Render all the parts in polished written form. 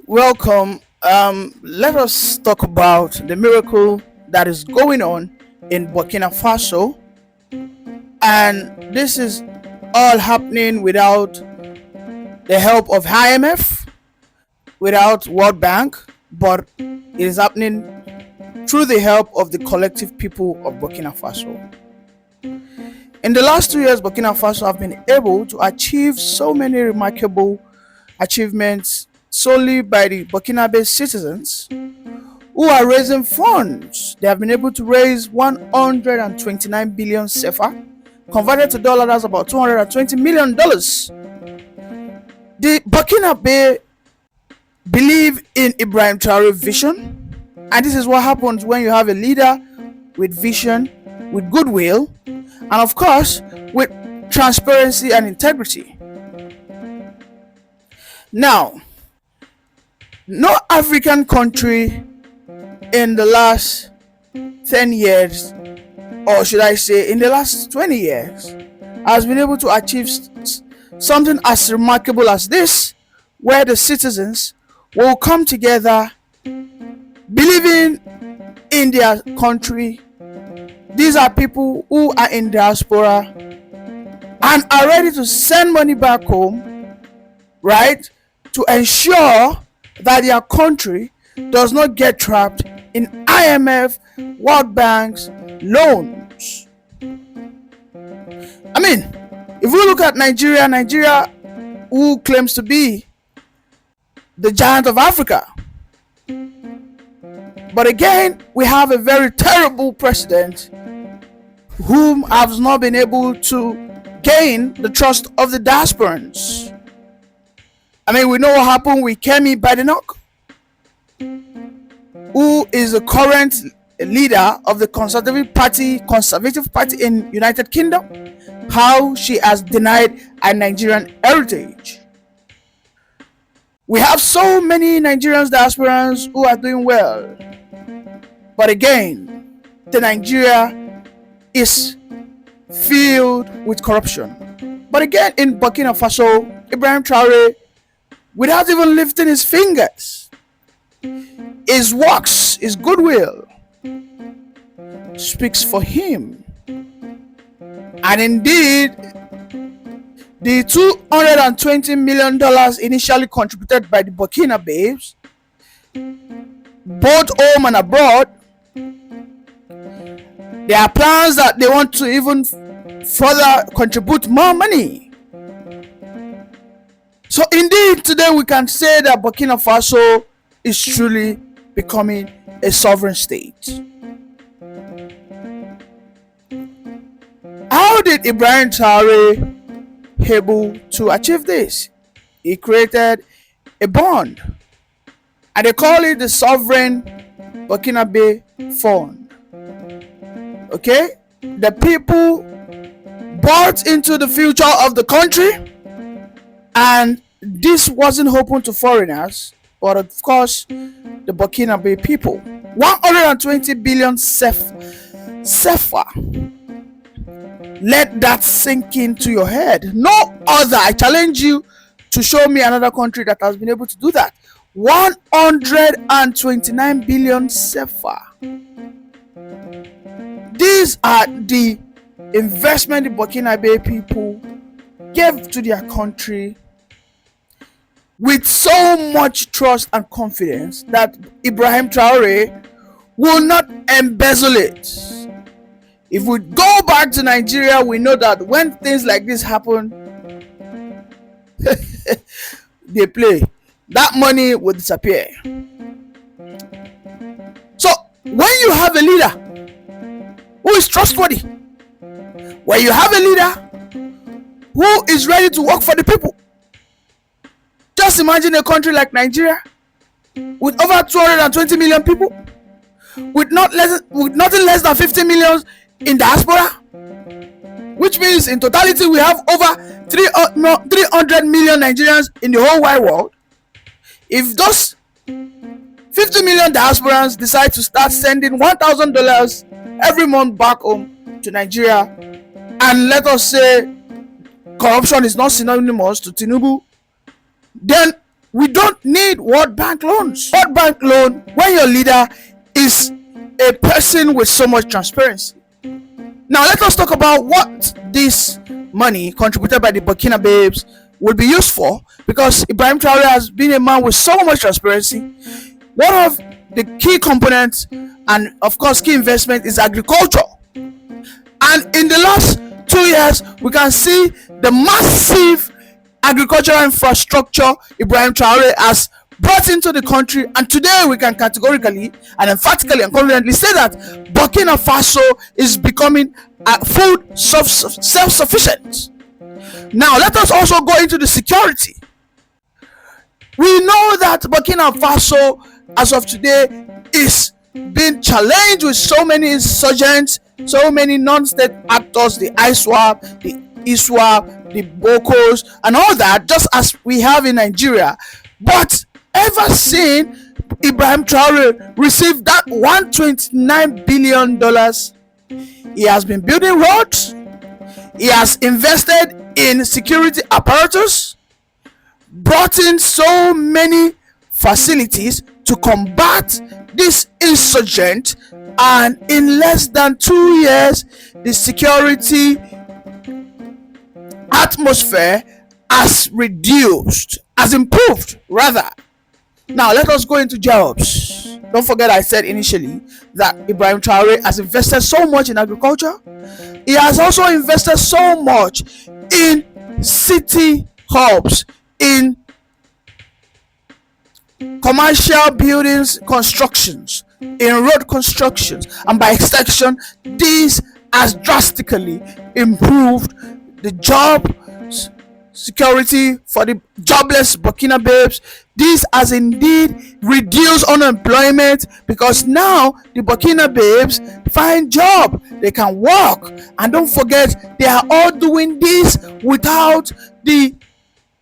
Welcome. Let us talk about the miracle that is going on in Burkina Faso, and this is all happening without the help of IMF, without World Bank, but it is happening through the help of the collective people of Burkina Faso. In the last 2 years, Burkina Faso have been able to achieve so many remarkable achievements solely by the Burkinabe citizens who are raising funds. They have been able to raise 129 billion CFA, converted to dollar, that's about $220 million. The Burkinabe believe in Ibrahim Traore vision, and this is what happens when you have a leader with vision, with goodwill, and of course with transparency and integrity. Now, no African country in the last 10 years, or should I say in the last 20 years, has been able to achieve something as remarkable as this, where the citizens will come together believing in their country. These are people who are in diaspora and are ready to send money back home, right, to ensure that their country does not get trapped in IMF, World Bank's loans. I mean, if we look at Nigeria, who claims to be the giant of Africa, but again, we have a very terrible president whom has not been able to gain the trust of the diasporans. I mean, we know what happened with Kemi Badenoch, who is the current leader of the Conservative Party in United Kingdom, how she has denied a Nigerian heritage. We have so many Nigerian diasporans who are doing well, but again, the Nigeria is filled with corruption. But again, in Burkina Faso, Ibrahim Traore, without even lifting his fingers, his works, his goodwill speaks for him. And indeed, the $220 million initially contributed by the Burkina Babes, both home and abroad, there are plans that they want to even further contribute more money. So indeed, today we can say that Burkina Faso is truly becoming a sovereign state. How did Ibrahim Traore able to achieve this? He created a bond, and they call it the Sovereign Burkinabe Fund. Okay, the people bought into the future of the country, and this wasn't open to foreigners, but of course the Burkinabe people. 120 billion CFA. Let that sink into your head. No other, I challenge you to show me another country that has been able to do that. 129 billion CFA. These are the investment the Burkinabe people gave to their country with so much trust and confidence that Ibrahim Traore will not embezzle it. If we go back to Nigeria, we know that when things like this happen, they play. That money will disappear. So when you have a leader who is trustworthy, when you have a leader who is ready to work for the people, just imagine a country like Nigeria with over 220 million people, with nothing less than 50 million in diaspora, which means in totality we have over 300 million Nigerians in the whole wide world. If those 50 million diasporans decide to start sending $1,000 every month back home to Nigeria, and let us say corruption is not synonymous to Tinubu, then We don't need World Bank loans. World Bank loan when your leader is a person with so much transparency. Now let us talk about what this money contributed by the Burkina Babes will be used for, because Ibrahim Traore has been a man with so much transparency. One of the key components and of course key investment is agriculture. And in the last 2 years, we can see the massive agricultural infrastructure Ibrahim Traore has brought into the country, and today we can categorically and emphatically and confidently say that Burkina Faso is becoming food self-sufficient. Now let us also go into the security. We know that Burkina Faso as of today is being challenged with so many insurgents, so many non-state actors, the ISWAP, the ISWAP, the Bokos, and all that, just as we have in Nigeria. But ever since Ibrahim Traore received that $129 billion, he has been building roads, he has invested in security apparatus, brought in so many facilities to combat this insurgent, and in less than 2 years the security atmosphere has reduced, has improved rather. Now let us go into jobs. Don't forget I said initially that Ibrahim Traore has invested so much in agriculture. He has also invested so much in city hubs, in commercial buildings constructions, in road constructions, and by extension this has drastically improved the job security for the jobless Burkina Babes. This has indeed reduced unemployment, because now the Burkina Babes find job, they can work, and don't forget they are all doing this without the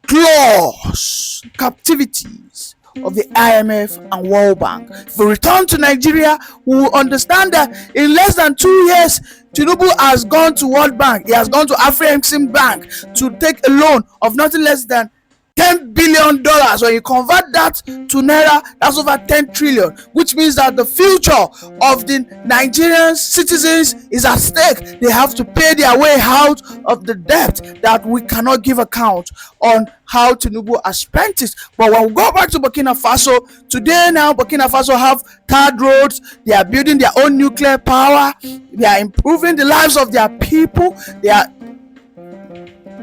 claws, captivities of the IMF and World Bank. If we return to Nigeria, we will understand that in less than 2 years, Tinubu has gone to World Bank, he has gone to Afrexim Bank to take a loan of nothing less than $10 billion. When you convert that to naira, that's over 10 trillion, which means that the future of the Nigerian citizens is at stake. They have to pay their way out of the debt that we cannot give account on how Tinubu has spent it. But when we go back to Burkina Faso, today now Burkina Faso have tarred roads, they are building their own nuclear power, they are improving the lives of their people, they are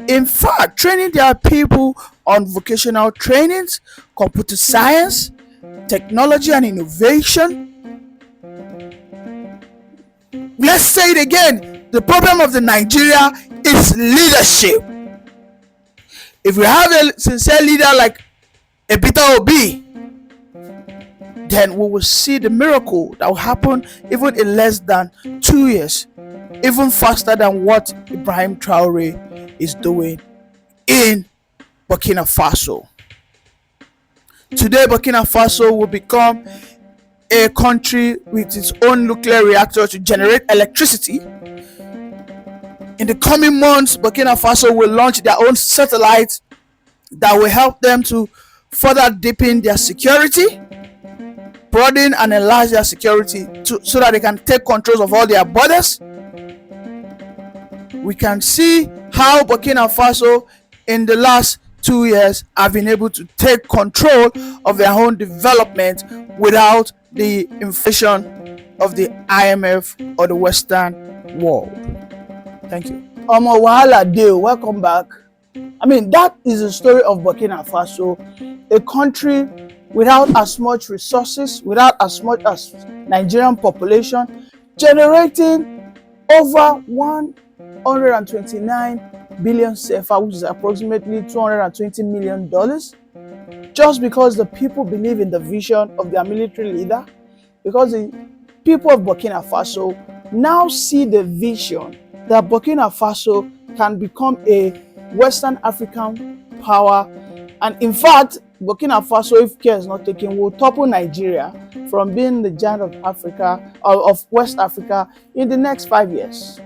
in fact training their people on vocational trainings, computer science, technology and innovation. Let's say it again, the problem of the Nigeria is leadership. If we have a sincere leader like Peter Obi, then we will see the miracle that will happen even in less than 2 years, even faster than what Ibrahim Traore is doing in Burkina Faso. Today Burkina Faso will become a country with its own nuclear reactor to generate electricity. In the coming months, Burkina Faso will launch their own satellites that will help them to further deepen their security, broaden and enlarge their security so that they can take control of all their borders. We can see how Burkina Faso in the last 2 years have been able to take control of their own development without the invasion of the IMF or the Western world. Thank you. Omo wahala dey, welcome back. That is the story of Burkina Faso, a country without as much resources, without as much as Nigerian population, generating over 129 billion CFA, which is approximately $220 million, just because the people believe in the vision of their military leader, because the people of Burkina Faso now see the vision that Burkina Faso can become a Western African power, and in fact Burkina Faso, if care is not taken, will topple Nigeria from being the giant of Africa or of West Africa in the next 5 years.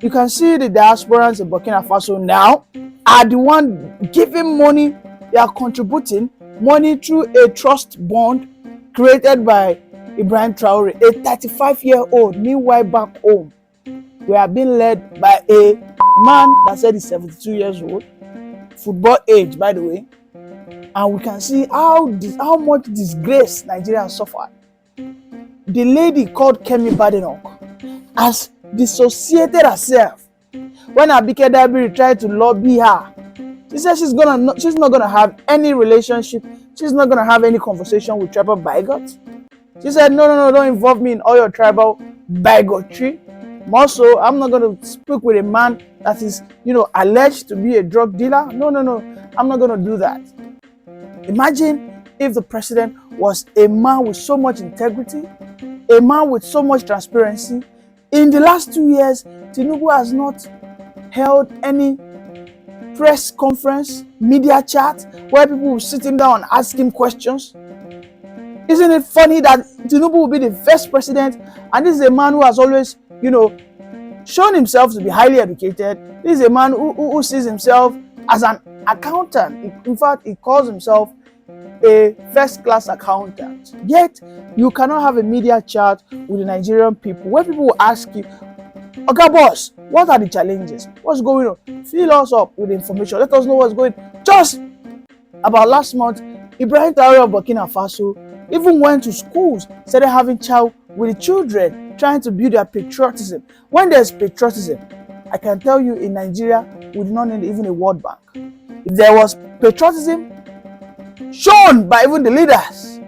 You can see the diasporans in Burkina Faso now are the one giving money, they are contributing money through a trust bond created by Ibrahim Traore, a 35-year-old. Meanwhile, back home, we are being led by a man that said he's 72 years old, football age, by the way. And we can see how much disgrace Nigeria has suffered. The lady called Kemi Badenoch has dissociated herself when Abike Dabiri tried to lobby her. She said she's not gonna have any relationship. She's not gonna have any conversation with tribal bigots. She said, no, don't involve me in all your tribal bigotry. More so, I'm not gonna speak with a man that is, alleged to be a drug dealer. No, I'm not gonna do that. Imagine if the president was a man with so much integrity, a man with so much transparency. In the last 2 years, Tinubu has not held any press conference, media chat, where people will sit him down and ask him questions. Isn't it funny that Tinubu will be the first president, and this is a man who has always, shown himself to be highly educated. This is a man who sees himself as an accountant. In fact, he calls himself a first-class accountant. Yet, you cannot have a media chat with the Nigerian people where people will ask you, okay, boss, what are the challenges? What's going on? Fill us up with information. Let us know what's going on. Just about last month, Ibrahim Traore of Burkina Faso even went to schools, started having child with the children, trying to build their patriotism. When there's patriotism, I can tell you in Nigeria, we do not need even a World Bank. If there was patriotism shown by even the leaders,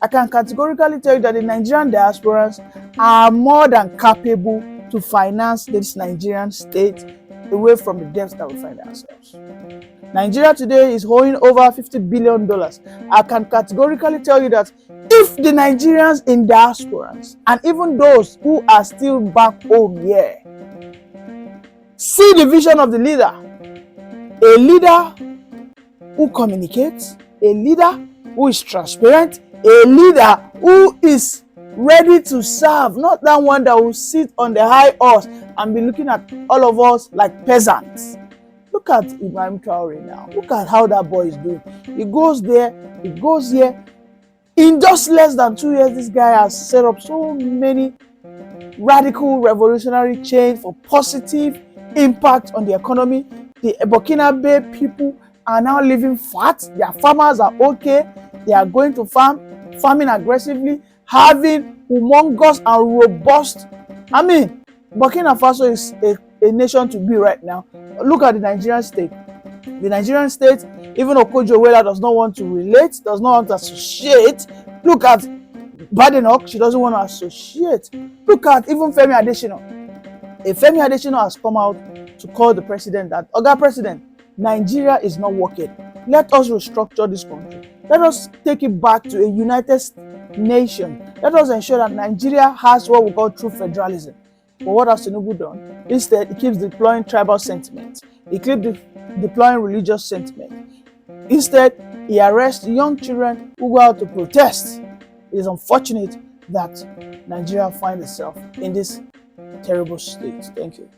I can categorically tell you that the Nigerian diasporans are more than capable to finance this Nigerian state away from the depths that we find ourselves. Nigeria today is owing over $50 billion. I can categorically tell you that if the Nigerians in diasporans and even those who are still back home here see the vision of the leader, a leader who communicates, a leader who is transparent, a leader who is ready to serve, not that one that will sit on the high horse and be looking at all of us like peasants. Look at Ibrahim Traore now. Look at how that boy is doing. He goes there, he goes here. In just less than 2 years, this guy has set up so many radical revolutionary change for positive impact on the economy. The Burkina people are now living fat. Their farmers are okay. They are going to farming aggressively, having humongous and robust. Burkina Faso is a nation to be right now. Look at the Nigerian state. The Nigerian state, even Okojo-Iweala does not want to relate, does not want to associate. Look at Badenoch, she doesn't want to associate. Look at even Femi Adesina. Femi Adesina has come out to call the president that, Oga President, Nigeria is not working. Let us restructure this country. Let us take it back to a united nation. Let us ensure that Nigeria has what we call true federalism. But what has Tinubu done? Instead, he keeps deploying tribal sentiment. He keeps deploying religious sentiment. Instead, he arrests young children who go out to protest. It is unfortunate that Nigeria finds itself in this terrible state. Thank you.